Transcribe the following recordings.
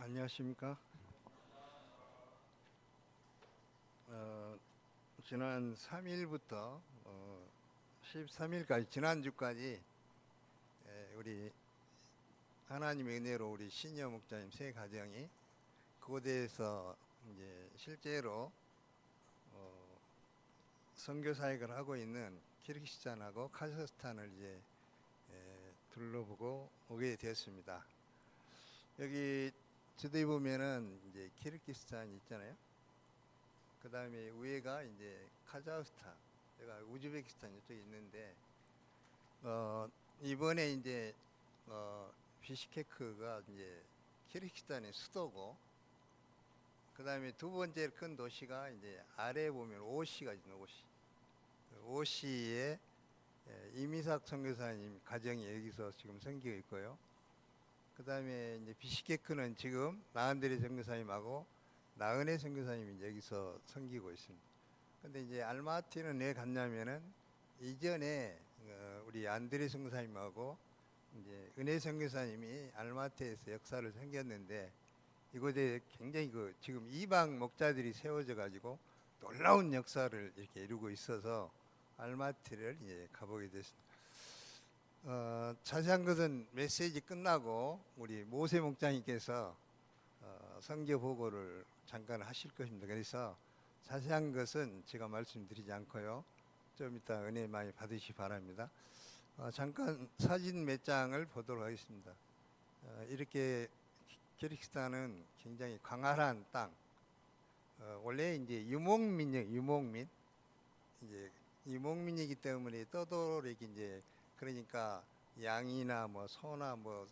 안녕하십니까? 지난 3일부터 13일까지 지난주까지 우리 하나님의 은혜로 우리 시니어 목자님 세 가정이 그곳에서 이제 실제로 선교 사역을 하고 있는 키르기스탄하고 카자흐스탄을 이제 둘러보고 오게 되었습니다. 여기 지도에 보면은 이제 키르기스탄 있잖아요. 그 다음에 위에가 이제 카자흐스탄, 내가 우즈베키스탄 이쪽에 있는데 이번에 이제 비시케크가 이제 키르기스탄의 수도고, 그 다음에 두 번째 큰 도시가 이제 아래에 보면 오시가 있는 오시. 오시에 이미삭 선교사님 가정이 여기서 지금 섬기고 있고요. 그 다음에 이제 비시케크는 지금 나은데레 선교사님하고 나은혜 선교사님이 여기서 섬기고 있습니다. 근데 이제 알마티는 왜 갔냐면은 이전에 우리 안드레 선교사님하고 이제 은혜 선교사님이 알마티에서 역사를 섬겼는데, 이곳에 굉장히 지금 이방 목자들이 세워져 가지고 놀라운 역사를 이렇게 이루고 있어서 알마티를 이제 가보게 됐습니다. 자세한 것은 메시지 끝나고 우리 모세 목장님께서 선교 보고를 잠깐 하실 것입니다. 그래서 자세한 것은 제가 말씀드리지 않고요, 좀 이따 은혜 많이 받으시 바랍니다. 잠깐 사진 몇 장을 보도록 하겠습니다. 이렇게 키르기스탄은 굉장히 광활한 땅. 원래 이제 유목민 이제 유목민이기 때문에 떠돌이기 이제, 그러니까 양이나 뭐 소나 뭐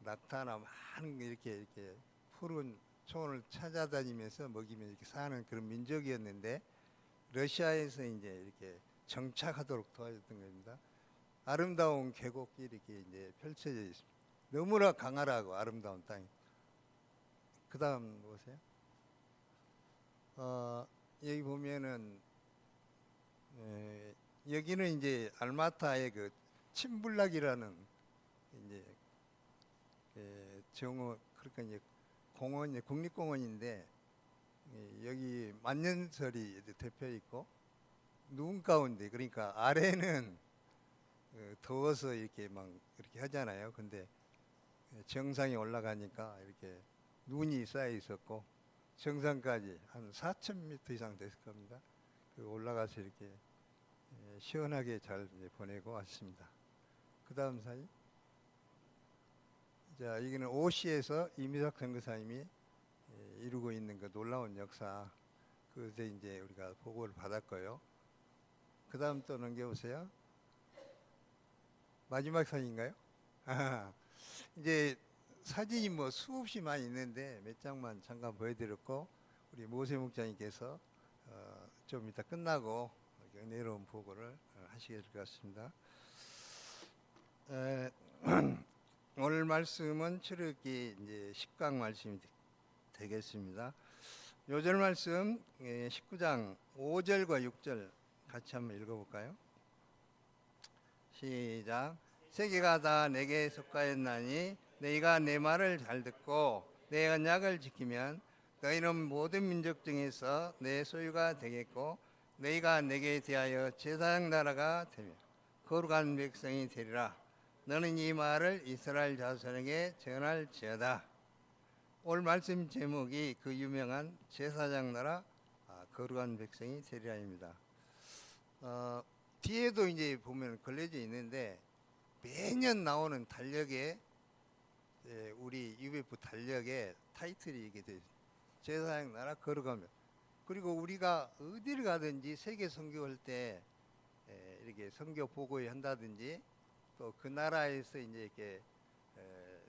낙타나 많은 이렇게 푸른 초원을 찾아다니면서 먹이면서 이렇게 사는 그런 민족이었는데, 러시아에서 이제 이렇게 정착하도록 도와줬던 겁니다. 아름다운 계곡이 이렇게 이제 펼쳐져 있습니다. 너무나 강하라고 아름다운 땅이. 그 다음 보세요. 여기 보면은 여기는 이제 알마타의 그 침블락이라는 이제 정원, 그러니까 이제 공원, 국립공원인데, 여기 만년설이 대표 있고 눈 가운데, 그러니까 아래는 더워서 이렇게 막 이렇게 하잖아요. 근데 정상에 올라가니까 이렇게 눈이 쌓여 있었고, 정상까지 한 4,000m 이상 됐을 겁니다. 올라가서 이렇게 시원하게 잘 보내고 왔습니다. 그 다음 사진. 자, 여기는 오시에서 이미삭 선교사님이 이루고 있는 그 놀라운 역사, 그것에 이제 우리가 보고를 받았고요. 그 다음 또 넘겨보세요. 마지막 사진인가요? 이제 사진이 뭐 수없이 많이 있는데 몇 장만 잠깐 보여드렸고, 우리 모세 목장님께서 좀 이따 끝나고 은혜로운 보고를 하시게 될 것 같습니다. 오늘 말씀은 출애굽기 이제 10강 말씀이 되겠습니다. 요절 말씀 19장 5절과 6절 같이 한번 읽어볼까요? 시작. 세계가 다 내게 속하였나니 너희가 내 말을 잘 듣고 내 언약을 지키면 너희는 모든 민족 중에서 내 소유가 되겠고, 너희가 내게 대하여 제사장 나라가 되며 거룩한 백성이 되리라. 너는 이 말을 이스라엘 자손에게 전할지어다. 오늘 말씀 제목이 그 유명한 제사장 나라 거룩한 백성이 되리라입니다. 뒤에도 이제 보면 걸려져 있는데, 매년 나오는 달력에 우리 UBF 달력에 타이틀이 이게 돼 있어요. 제사장 나라 거룩하며. 그리고 우리가 어디를 가든지 세계 선교할 때 이렇게 선교 보고회 한다든지, 또 그 나라에서 이제 이렇게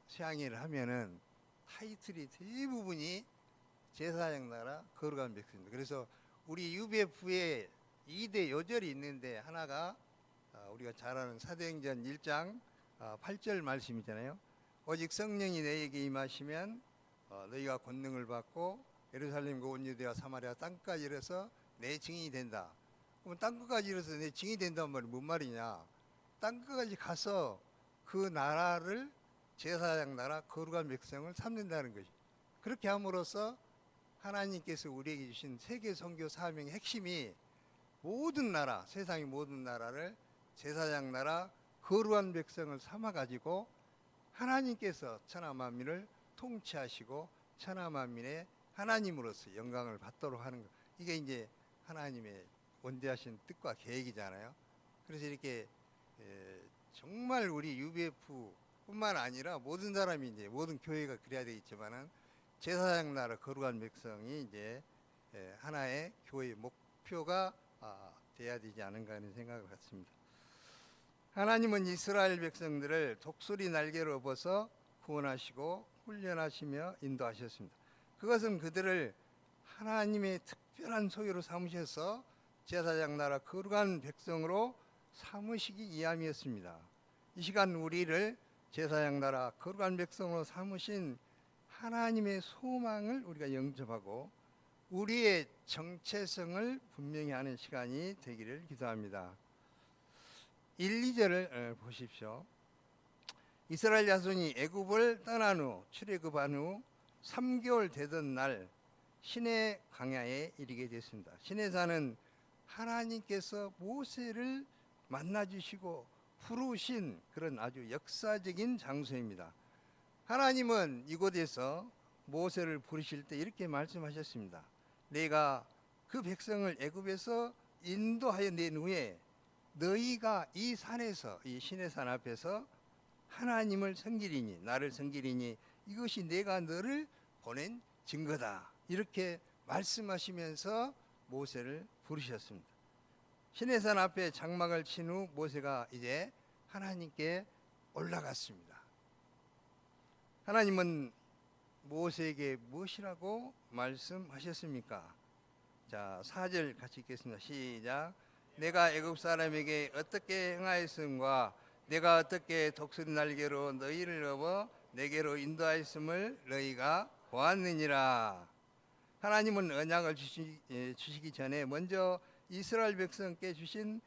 수양회를 하면은 타이틀이 대부분이 제사장 나라 거룩한 백성입니다. 그래서 우리 UBF에 2대 요절이 있는데, 하나가 우리가 잘 아는 사도행전 1장 8절 말씀이잖아요. 오직 성령이 너희에게 임하시면 너희가 권능을 받고 예루살렘과 온 유대와 사마리아 땅까지 이르러서 내 증인이 된다. 그럼 땅끝까지 이르러서 내 증인이 된다는 말이 뭔 말이냐? 땅끝까지 가서 그 나라를 제사장 나라 거룩한 백성을 삼는다는 것이. 그렇게 함으로써 하나님께서 우리에게 주신 세계 선교 사명의 핵심이 모든 나라, 세상의 모든 나라를 제사장 나라 거룩한 백성을 삼아 가지고 하나님께서 천하 만민을 통치하시고 천하 만민의 하나님으로서 영광을 받도록 하는 것. 이게 이제 하나님의 원대하신 뜻과 계획이잖아요. 그래서 이렇게 정말 우리 UBF뿐만 아니라 모든 사람이 이제 모든 교회가 그래야 되겠지만은 제사장 나라 거룩한 백성이 이제 하나의 교회의 목표가 돼야 되지 않은가 하는 생각을 갖습니다. 하나님은 이스라엘 백성들을 독수리 날개로 업어서 구원하시고 훈련하시며 인도하셨습니다. 그것은 그들을 하나님의 특별한 소유로 삼으셔서 제사장 나라 거룩한 백성으로 삼으시기 위함이었습니다. 이 시간 우리를 제사장 나라 거룩한 백성으로 삼으신 하나님의 소망을 우리가 영접하고 우리의 정체성을 분명히 하는 시간이 되기를 기도합니다. 1, 2절을 보십시오. 이스라엘 자손이 애굽을 떠난 후 출애굽한 후 3개월 되던 날 시내 광야에 이르게 됐습니다. 시내산은 하나님께서 모세를 만나주시고 부르신 그런 아주 역사적인 장소입니다. 하나님은 이곳에서 모세를 부르실 때 이렇게 말씀하셨습니다. 내가 그 백성을 애굽에서 인도하여 낸 후에 너희가 이 산에서, 이 시내산 앞에서 하나님을 섬기리니, 나를 섬기리니 이것이 내가 너를 보낸 증거다. 이렇게 말씀하시면서 모세를 부르셨습니다. 시내산 앞에 장막을 친 후 모세가 이제 하나님께 올라갔습니다. 하나님은 모세에게 무엇이라고 말씀하셨습니까? 자, 4절 같이 읽겠습니다. 시작. 내가 애굽 사람에게 어떻게 행하였음과 내가 어떻게 독수리 날개로 너희를 업어 내게로 인도하였음을 너희가 보았느니라. 하나님은 언약을 주시기 전에 먼저 이스라엘 백성께 주신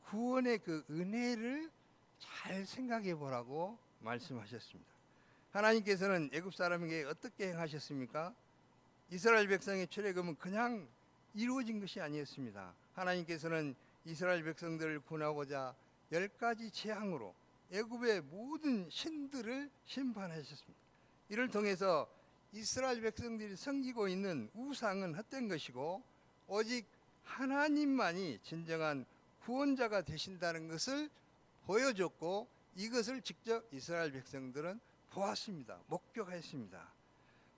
구원의 그 은혜를 잘 생각해 보라고 말씀하셨습니다. 하나님께서는 애굽 사람에게 어떻게 행하셨습니까? 이스라엘 백성의 출애굽은 그냥 이루어진 것이 아니었습니다. 하나님께서는 이스라엘 백성들을 구원하고자 10가지 재앙으로 애굽의 모든 신들을 심판하셨습니다. 이를 통해서 이스라엘 백성들이 섬기고 있는 우상은 헛된 것이고 오직 하나님만이 진정한 구원자가 되신다는 것을 보여줬고 이것을 직접 이스라엘 백성들은 보았습니다. 목격했습니다.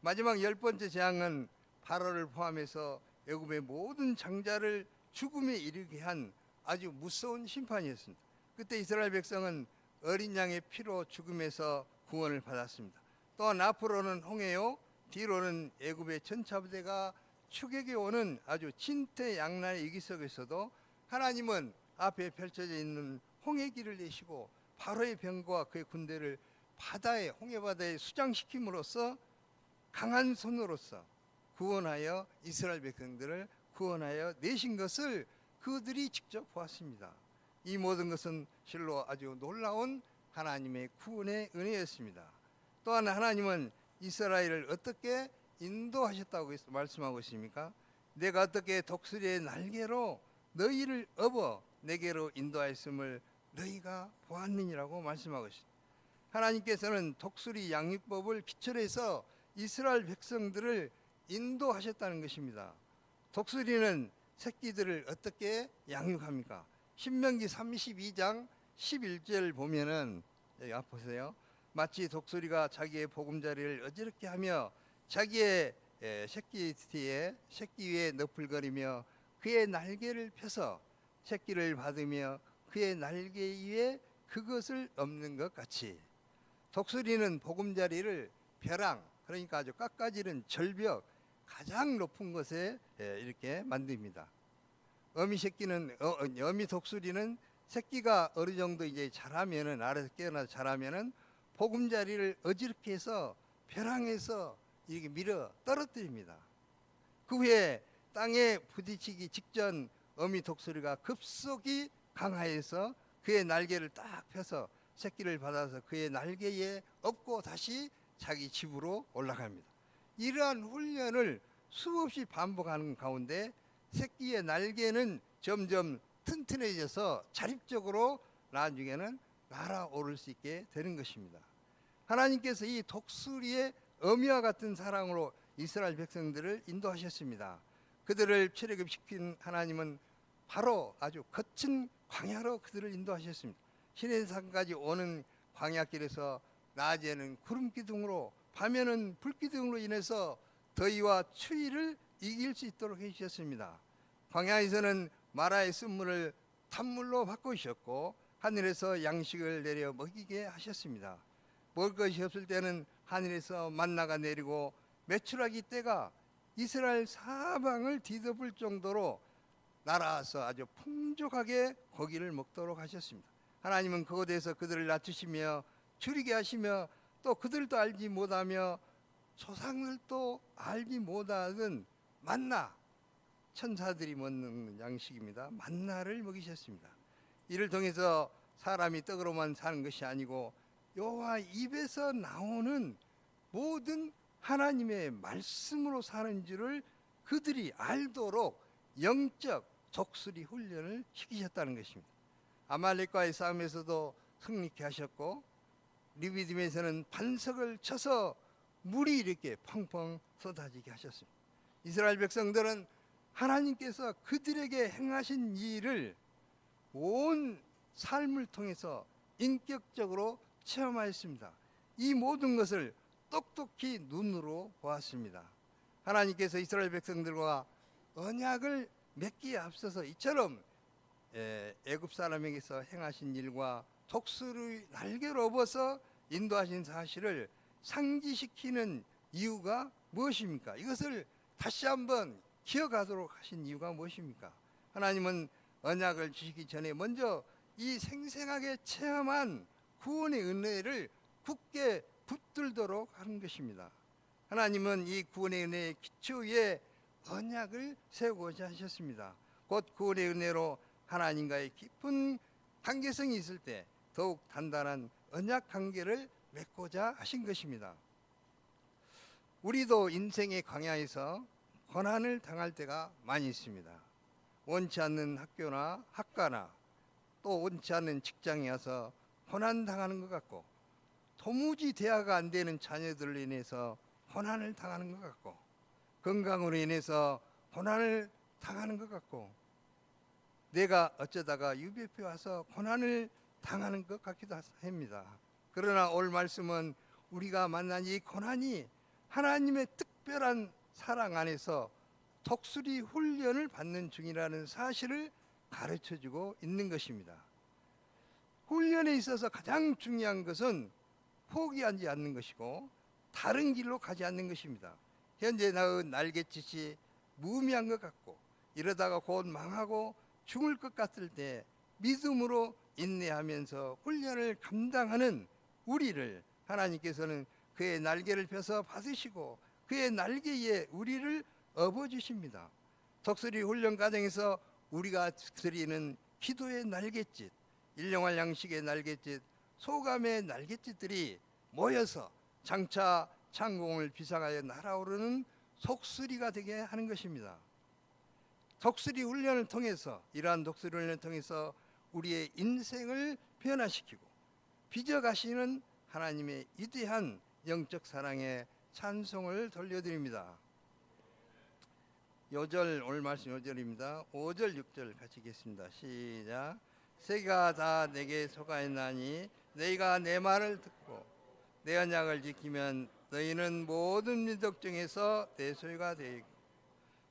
마지막 10번째 재앙은 바로를 포함해서 애굽의 모든 장자를 죽음에 이르게 한 아주 무서운 심판이었습니다. 그때 이스라엘 백성은 어린 양의 피로 죽음에서 구원을 받았습니다. 또한 앞으로는 홍해요, 뒤로는 애굽의 전차부대가 추격해 오는 아주 진퇴양난의 위기 속에서도 하나님은 앞에 펼쳐져 있는 홍해길을 내시고 바로의 병거와 그의 군대를 바다에 홍해바다에 수장시킴으로써 강한 손으로서 구원하여 이스라엘 백성들을 구원하여 내신 것을 그들이 직접 보았습니다. 이 모든 것은 실로 아주 놀라운 하나님의 구원의 은혜였습니다. 또한 하나님은 이스라엘을 어떻게 인도하셨다고 말씀하고 있습니까? 내가 어떻게 독수리의 날개로 너희를 업어 내게로 인도하였음을 너희가 보았느니라고 말씀하고 있습니다. 하나님께서는 독수리 양육법을 기초해서 이스라엘 백성들을 인도하셨다는 것입니다. 독수리는 새끼들을 어떻게 양육합니까? 신명기 32장 11절 보면은 여기 앞 보세요. 마치 독수리가 자기의 보금자리를 어지럽게 하며 자기의 새끼 위에 너풀거리며 그의 날개를 펴서 새끼를 받으며 그의 날개 위에 그것을 엎는 것 같이 독수리는 보금자리를 벼랑, 그러니까 아주 깎아지른 절벽 가장 높은 곳에 이렇게 만듭니다. 어미 독수리는 새끼가 어느 정도 이제 자라면은 알아서 깨어나서 자라면은 보금자리를 어지럽게 해서 벼랑에서 이렇게 밀어 떨어뜨립니다. 그 후에 땅에 부딪히기 직전 어미 독수리가 급속히 강하여서 그의 날개를 딱 펴서 새끼를 받아서 그의 날개에 업고 다시 자기 집으로 올라갑니다. 이러한 훈련을 수없이 반복하는 가운데 새끼의 날개는 점점 튼튼해져서 자립적으로 나중에는 날아오를 수 있게 되는 것입니다. 하나님께서 이 독수리의 어미와 같은 사랑으로 이스라엘 백성들을 인도하셨습니다. 그들을 출애굽시킨 하나님은 바로 아주 거친 광야로 그들을 인도하셨습니다. 시내산까지 오는 광야길에서 낮에는 구름 기둥으로 밤에는 불 기둥으로 인해서 더위와 추위를 이길 수 있도록 해주셨습니다. 광야에서는 마라의 쓴물을 탄물로 바꾸셨고 하늘에서 양식을 내려 먹이게 하셨습니다. 먹을 것이 없을 때는 하늘에서 만나가 내리고 메추라기 떼가 이스라엘 사방을 뒤덮을 정도로 날아와서 아주 풍족하게 고기를 먹도록 하셨습니다. 하나님은 그곳에서 그들을 낮추시며 줄이게 하시며 또 그들도 알지 못하며 조상들도 알지 못하던 만나, 천사들이 먹는 양식입니다. 만나를 먹이셨습니다. 이를 통해서 사람이 떡으로만 사는 것이 아니고 여호와 입에서 나오는 모든 하나님의 말씀으로 사는 줄을 그들이 알도록 영적 독수리 훈련을 시키셨다는 것입니다. 아말렉과의 싸움에서도 승리케 하셨고 리비딤에서는 반석을 쳐서 물이 이렇게 펑펑 쏟아지게 하셨습니다. 이스라엘 백성들은 하나님께서 그들에게 행하신 일을 온 삶을 통해서 인격적으로 체험하였습니다. 이 모든 것을 똑똑히 눈으로 보았습니다. 하나님께서 이스라엘 백성들과 언약을 맺기에 앞서서 이처럼 애굽 사람에게서 행하신 일과 독수리 날개로 업어서 인도하신 사실을 상기시키는 이유가 무엇입니까? 이것을 다시 한번 기억하도록 하신 이유가 무엇입니까? 하나님은 언약을 주시기 전에 먼저 이 생생하게 체험한 구원의 은혜를 굳게 붙들도록 하는 것입니다. 하나님은 이 구원의 은혜의 기초 위에 언약을 세우고자 하셨습니다. 곧 구원의 은혜로 하나님과의 깊은 관계성이 있을 때 더욱 단단한 언약 관계를 맺고자 하신 것입니다. 우리도 인생의 광야에서 고난을 당할 때가 많이 있습니다. 원치 않는 학교나 학과나 또 원치 않는 직장에 와서 고난 당하는 것 같고 도무지 대화가 안 되는 자녀들로 인해서 고난을 당하는 것 같고 건강으로 인해서 고난을 당하는 것 같고 내가 어쩌다가 UBF에 와서 고난을 당하는 것 같기도 합니다. 그러나 오늘 말씀은 우리가 만난 이 고난이 하나님의 특별한 사랑 안에서 독수리 훈련을 받는 중이라는 사실을 가르쳐주고 있는 것입니다. 훈련에 있어서 가장 중요한 것은 포기하지 않는 것이고 다른 길로 가지 않는 것입니다. 현재 낳은 날갯짓이 무의미한 것 같고 이러다가 곧 망하고 죽을 것 같을 때 믿음으로 인내하면서 훈련을 감당하는 우리를 하나님께서는 그의 날개를 펴서 받으시고 그의 날개 위에 우리를 업어주십니다. 독수리 훈련 과정에서 우리가 드리는 기도의 날갯짓, 일용할 양식의 날갯짓, 소감의 날갯짓들이 모여서 장차 창공을 비상하여 날아오르는 독수리가 되게 하는 것입니다. 독수리 훈련을 통해서 이러한 독수리 훈련을 통해서 우리의 인생을 변화시키고 빚어가시는 하나님의 위대한 영적 사랑에 찬송을 돌려드립니다. 요절 오늘 말씀 요절입니다. 5절 6절 같이 읽겠습니다. 시작. 새가 다 내게 속하였나니 너희가 내 말을 듣고 내 언약을 지키면 너희는 모든 민족 중에서 내 소유가 되고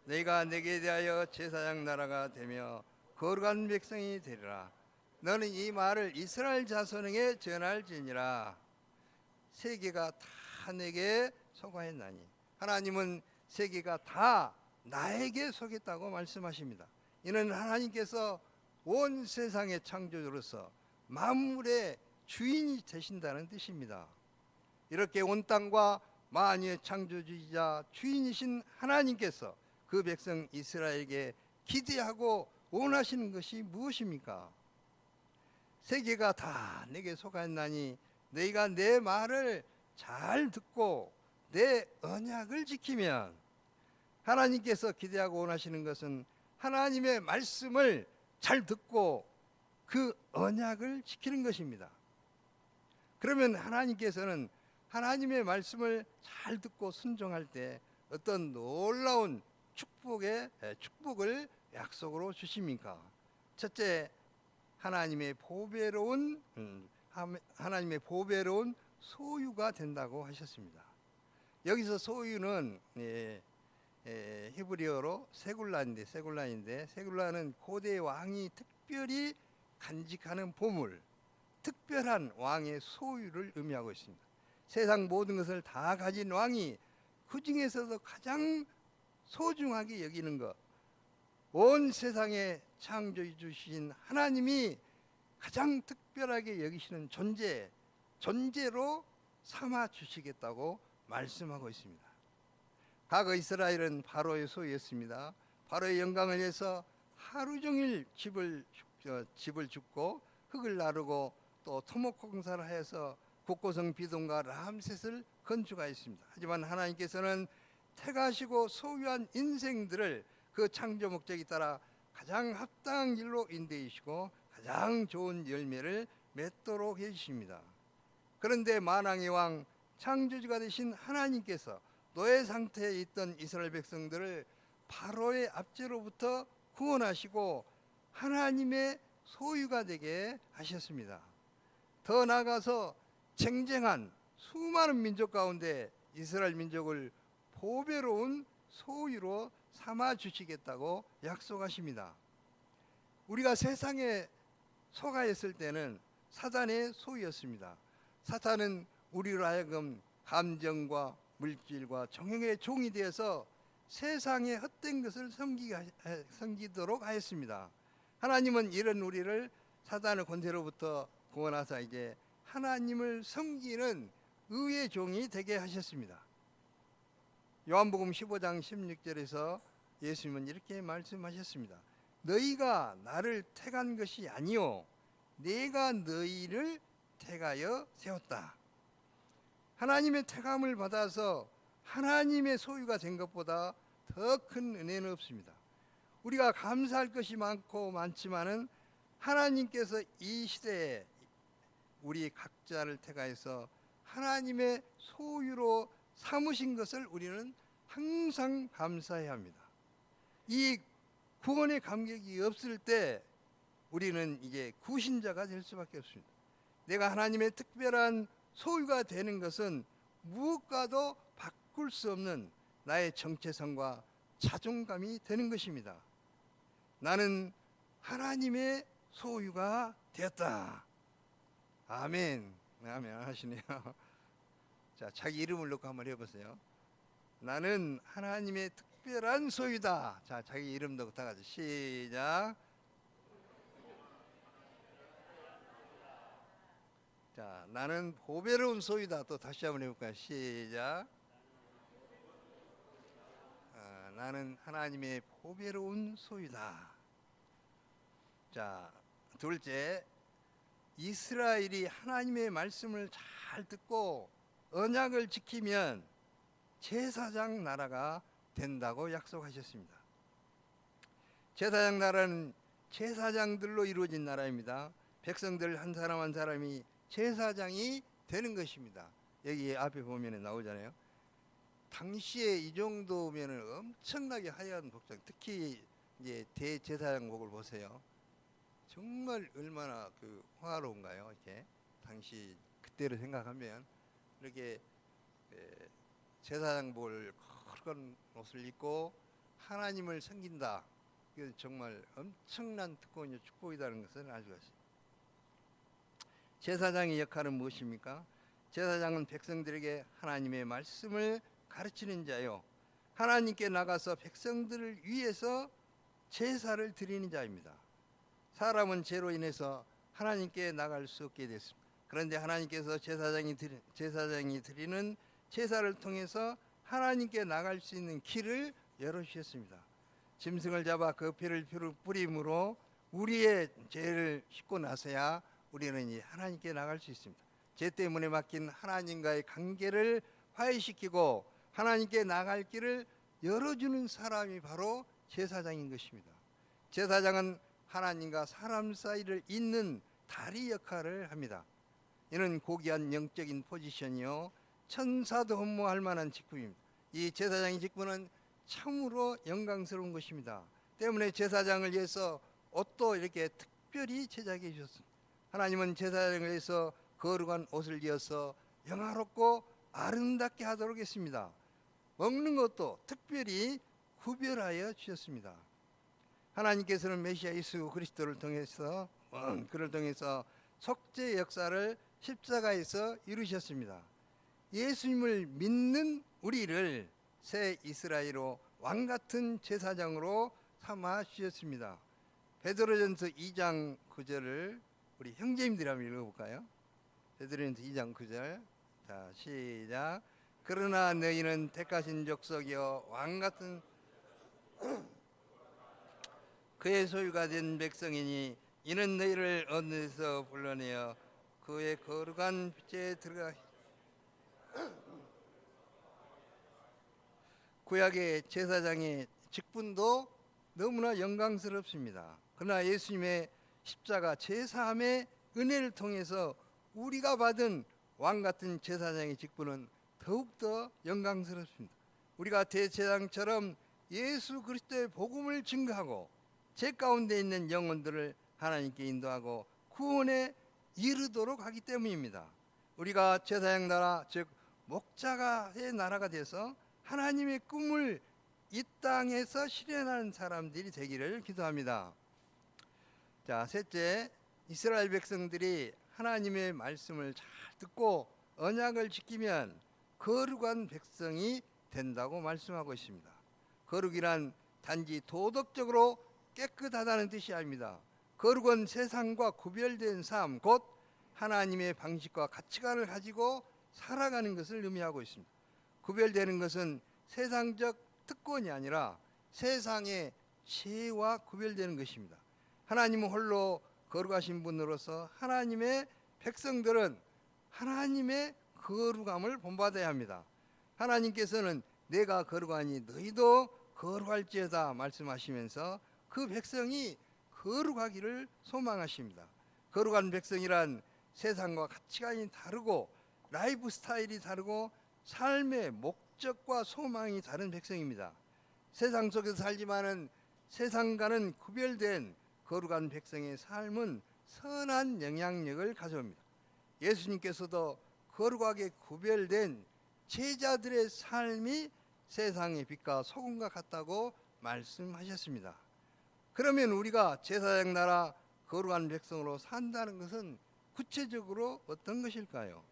너희가 내게 대하여 제사장 나라가 되며 거룩한 백성이 되리라. 너는 이 말을 이스라엘 자손에게 전할지니라. 세계가 다 내게 속하였나니 하나님은 세계가 다 나에게 속했다고 말씀하십니다. 이는 하나님께서 온 세상의 창조주로서 만물의 주인이 되신다는 뜻입니다. 이렇게 온 땅과 만유의 창조주이자 주인이신 하나님께서 그 백성 이스라엘에게 기대하고 원하시는 것이 무엇입니까? 세계가 다 내게 속하였나니 너희가 내 말을 잘 듣고 내 언약을 지키면, 하나님께서 기대하고 원하시는 것은 하나님의 말씀을 잘 듣고 그 언약을 지키는 것입니다. 그러면 하나님께서는 하나님의 말씀을 잘 듣고 순종할 때 어떤 놀라운 축복을 약속으로 주십니까? 첫째, 하나님의 보배로운 소유가 된다고 하셨습니다. 여기서 소유는 히브리어로 세굴라는 고대 왕이 특별히 간직하는 보물, 특별한 왕의 소유를 의미하고 있습니다. 세상 모든 것을 다 가진 왕이 그 중에서도 가장 소중하게 여기는 것, 온 세상에 창조해 주신 하나님이 가장 특별하게 여기시는 존재로 삼아 주시겠다고 말씀하고 있습니다. 과거 이스라엘은 바로의 소유였습니다. 바로의 영광을 위해서 하루 종일 집을 줍고 흙을 나르고 또 토목 공사를 하여서 국고성 비동과 람셋을 건축하였습니다. 하지만 하나님께서는 택하시고 소유한 인생들을 그 창조 목적에 따라 가장 합당한 길로 인도하시고 가장 좋은 열매를 맺도록 해주십니다. 그런데 만왕의 왕 창조주가 되신 하나님께서 노예 상태에 있던 이스라엘 백성들을 바로의 압제로부터 구원하시고 하나님의 소유가 되게 하셨습니다. 더 나아가서 쟁쟁한 수많은 민족 가운데 이스라엘 민족을 보배로운 소유로 삼아 주시겠다고 약속하십니다. 우리가 세상에 속하였을 때는 사단의 소유였습니다. 사탄은 우리로 하여금 감정과 물질과 정욕의 종이 되어서 세상의 헛된 것을 섬기도록 하였습니다. 하나님은 이런 우리를 사단의 권세로부터 구원하사 이제 하나님을 섬기는 의의 종이 되게 하셨습니다. 요한복음 15장 16절에서 예수님은 이렇게 말씀하셨습니다. 너희가 나를 택한 것이 아니요 내가 너희를 택하여 세웠다. 하나님의 택함을 받아서 하나님의 소유가 된 것보다 더 큰 은혜는 없습니다. 우리가 감사할 것이 많지만은 하나님께서 이 시대에 우리 각자를 택하여서 하나님의 소유로 삼으신 것을 우리는 항상 감사해야 합니다. 이 구원의 감격이 없을 때 우리는 이제 구신자가 될 수밖에 없습니다. 내가 하나님의 특별한 소유가 되는 것은 무엇과도 바꿀 수 없는 나의 정체성과 자존감이 되는 것입니다. 나는 하나님의 소유가 되었다. 아멘. 아멘 하시네요. 자, 자기 이름을 놓고 한번 해보세요. 나는 하나님의 특별한 소유다. 자, 자기 이름 놓고 다 같이 시작. 자, 나는 보배로운 소유다. 또 다시 한번 해볼까요? 시작. 나는 하나님의 보배로운 소유다. 자, 둘째, 이스라엘이 하나님의 말씀을 잘 듣고 언약을 지키면 제사장 나라가 된다고 약속하셨습니다. 제사장 나라는 제사장들로 이루어진 나라입니다. 백성들 한 사람 한 사람이 제사장이 되는 것입니다. 여기 앞에 보면 나오잖아요. 당시에 이 정도면 엄청나게 하얀 복장, 특히 이제 대제사장복을 보세요. 정말 얼마나 화려한가요? 이렇게 당시 그때를 생각하면 이렇게 제사장복을 큰 옷을 입고 하나님을 섬긴다. 이건 정말 엄청난 특권이요 축복이라는 것을 알고 있습니다. 제사장의 역할은 무엇입니까? 제사장은 백성들에게 하나님의 말씀을 가르치는 자요, 하나님께 나가서 백성들을 위해서 제사를 드리는 자입니다. 사람은 죄로 인해서 하나님께 나갈 수 없게 됐습니다. 그런데 하나님께서 제사장이 드리는 제사를 통해서 하나님께 나갈 수 있는 길을 열어주셨습니다. 짐승을 잡아 그 피를 뿌림으로 우리의 죄를 씻고 나서야 우리는 하나님께 나갈 수 있습니다. 죄 때문에 맡긴 하나님과의 관계를 화해시키고 하나님께 나갈 길을 열어주는 사람이 바로 제사장인 것입니다. 제사장은 하나님과 사람 사이를 잇는 다리 역할을 합니다. 이는 고귀한 영적인 포지션이요 천사도 흠모할 만한 직분입니다. 이 제사장의 직분은 참으로 영광스러운 것입니다. 때문에 제사장을 위해서 옷도 이렇게 특별히 제작해 주셨습니다. 하나님은 제사장을 위해서 거룩한 옷을 이어서 영화롭고 아름답게 하도록 했습니다. 먹는 것도 특별히 구별하여 주셨습니다. 하나님께서는 메시아 예수 그리스도를 통해서 그를 통해서 속죄 역사를 십자가에서 이루셨습니다. 예수님을 믿는 우리를 새 이스라엘로 왕같은 제사장으로 삼아 주셨습니다. 베드로전서 2장 9절을 우리 형제님들이 한번 읽어볼까요? 베드로전서 2장 9절. 자, 시작. 그러나 너희는 택하신 족속이여 왕같은 그의 소유가 된 백성이니 이는 너희를 어느 데서 불러내어 그의 거룩한 빛에 들어가. 구약의 제사장의 직분도 너무나 영광스럽습니다. 그러나 예수님의 십자가 제사함의 은혜를 통해서 우리가 받은 왕같은 제사장의 직분은 더욱더 영광스럽습니다. 우리가 대제사장처럼 예수 그리스도의 복음을 증거하고 제 가운데 있는 영혼들을 하나님께 인도하고 구원에 이르도록 하기 때문입니다. 우리가 제사장 나라 즉 목자가의 나라가 돼서 하나님의 꿈을 이 땅에서 실현하는 사람들이 되기를 기도합니다. 자, 셋째, 이스라엘 백성들이 하나님의 말씀을 잘 듣고 언약을 지키면 거룩한 백성이 된다고 말씀하고 있습니다. 거룩이란 단지 도덕적으로 깨끗하다는 뜻이 아닙니다. 거룩은 세상과 구별된 삶, 곧 하나님의 방식과 가치관을 가지고 살아가는 것을 의미하고 있습니다. 구별되는 것은 세상적 특권이 아니라 세상의 죄와 구별되는 것입니다. 하나님은 홀로 거룩하신 분으로서 하나님의 백성들은 하나님의 거룩함을 본받아야 합니다. 하나님께서는 내가 거룩하니 너희도 거룩할지어다 말씀하시면서 그 백성이 거룩하기를 소망하십니다. 거룩한 백성이란 세상과 가치관이 다르고 라이프 스타일이 다르고 삶의 목적과 소망이 다른 백성입니다. 세상 속에서 살지만은 세상과는 구별된 거룩한 백성의 삶은 선한 영향력을 가져옵니다. 예수님께서도 거룩하게 구별된 제자들의 삶이 세상의 빛과 소금과 같다고 말씀하셨습니다. 그러면 우리가 제사장 나라 거룩한 백성으로 산다는 것은 구체적으로 어떤 것일까요?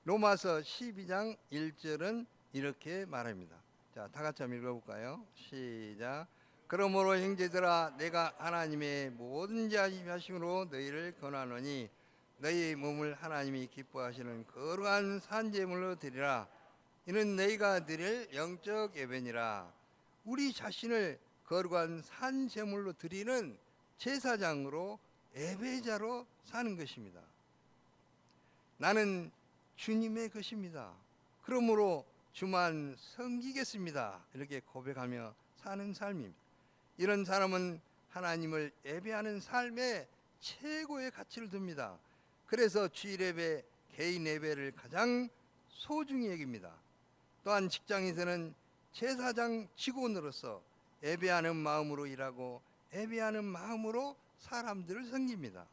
로마서 12장 1절은 이렇게 말합니다. 자, 다 같이 한번 읽어볼까요? 시작. 그러므로 형제들아 내가 하나님의 모든 자비하심으로 너희를 권하노니 너희 몸을 하나님이 기뻐하시는 거룩한 산제물로 드리라. 이는 너희가 드릴 영적 예배니라. 우리 자신을 거룩한 산제물로 드리는 제사장으로 예배자로 사는 것입니다. 나는 주님의 것입니다. 그러므로 주만 섬기겠습니다. 이렇게 고백하며 사는 삶입니다. 이런 사람은 하나님을 예배하는 삶에 최고의 가치를 둡니다. 그래서 주일 예배, 개인 예배를 가장 소중히 여깁니다. 또한 직장에서는 제사장 직원으로서 예배하는 마음으로 일하고 예배하는 마음으로 사람들을 섬깁니다.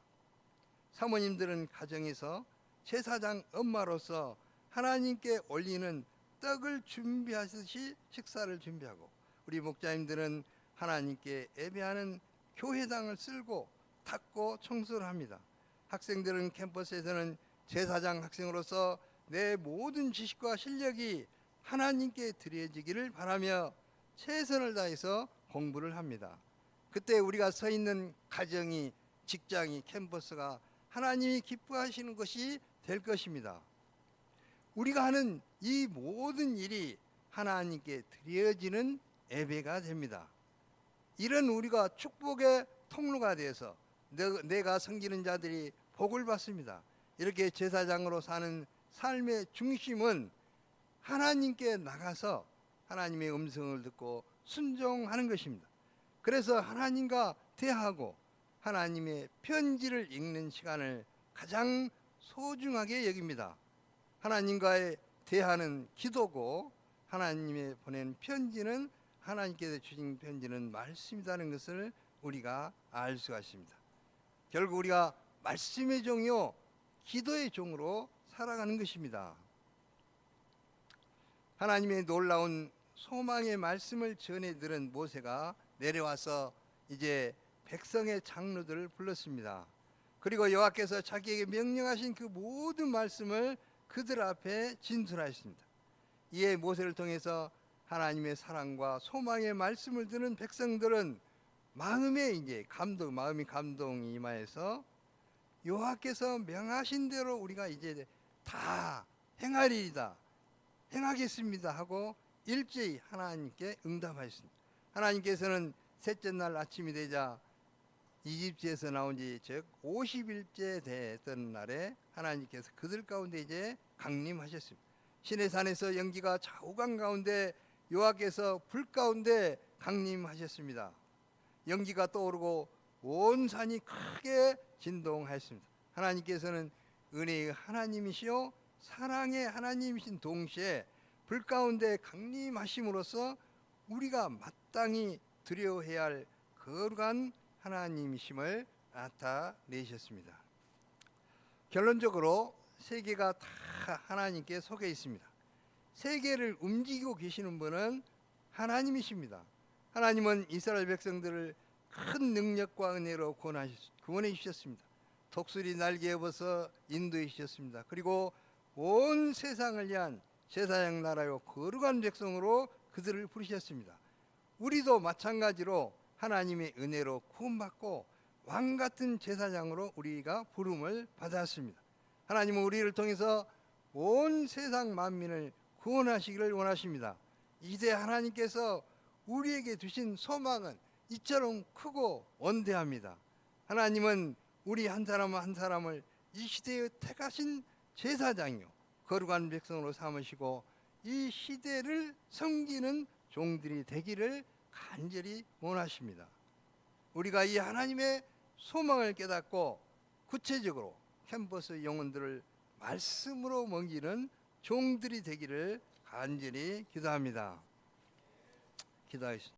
사모님들은 가정에서 제사장 엄마로서 하나님께 올리는 떡을 준비하듯이 식사를 준비하고, 우리 목자님들은 하나님께 예배하는 교회당을 쓸고 닦고 청소를 합니다. 학생들은 캠퍼스에서는 제사장 학생으로서 내 모든 지식과 실력이 하나님께 드려지기를 바라며 최선을 다해서 공부를 합니다. 그때 우리가 서 있는 가정이, 직장이, 캠퍼스가 하나님이 기뻐하시는 것이 될 것입니다. 우리가 하는 이 모든 일이 하나님께 드려지는 예배가 됩니다. 이런 우리가 축복의 통로가 되어서 내가 섬기는 자들이 복을 받습니다. 이렇게 제사장으로 사는 삶의 중심은 하나님께 나가서 하나님의 음성을 듣고 순종하는 것입니다. 그래서 하나님과 대하고 하나님의 편지를 읽는 시간을 가장 소중하게 여깁니다. 하나님과의 대하는 기도고 하나님의 보낸 편지는 하나님께서 주신 편지는 말씀이라는 것을 우리가 알 수가 있습니다. 결국 우리가 말씀의 종이요 기도의 종으로 살아가는 것입니다. 하나님의 놀라운 소망의 말씀을 전해 들은 모세가 내려와서 이제 백성의 장로들을 불렀습니다. 그리고 여호와께서 자기에게 명령하신 그 모든 말씀을 그들 앞에 진술하였습니다. 이에 모세를 통해서 하나님의 사랑과 소망의 말씀을 듣는 백성들은 마음이 감동이 임하여서 여호와께서 명하신 대로 우리가 이제 다 행하리이다, 행하겠습니다 하고 일제히 하나님께 응답하였습니다. 하나님께서는 셋째 날 아침이 되자 이집트에서 나온 지 즉 50일째 됐던 날에 하나님께서 그들 가운데 이제 강림하셨습니다. 시내산에서 연기가 좌우강 가운데 여호와께서 불 가운데 강림하셨습니다. 연기가 떠오르고 온 산이 크게 진동하였습니다. 하나님께서는 은혜의 하나님이시요 사랑의 하나님이신 동시에 불 가운데 강림하심으로써 우리가 마땅히 두려워해야 할 거룩한 하나님이심을 나타내셨습니다. 결론적으로 세계가 다 하나님께 속해 있습니다. 세계를 움직이고 계시는 분은 하나님이십니다. 하나님은 이스라엘 백성들을 큰 능력과 은혜로 구원해 주셨습니다. 독수리 날개에 벗어 인도해 주셨습니다. 그리고 온 세상을 위한 제사장 나라요 거룩한 백성으로 그들을 부르셨습니다. 우리도 마찬가지로 하나님의 은혜로 구원받고 왕같은 제사장으로 우리가 부름을 받았습니다. 하나님은 우리를 통해서 온 세상 만민을 구원하시기를 원하십니다. 이제 하나님께서 우리에게 주신 소망은 이처럼 크고 원대합니다. 하나님은 우리 한 사람 한 사람을 이 시대에 택하신 제사장이요 거룩한 백성으로 삼으시고 이 시대를 섬기는 종들이 되기를 간절히 원하십니다. 우리가 이 하나님의 소망을 깨닫고 구체적으로 캠퍼스 영혼들을 말씀으로 먹이는 종들이 되기를 간절히 기도합니다. 기도하겠습니다.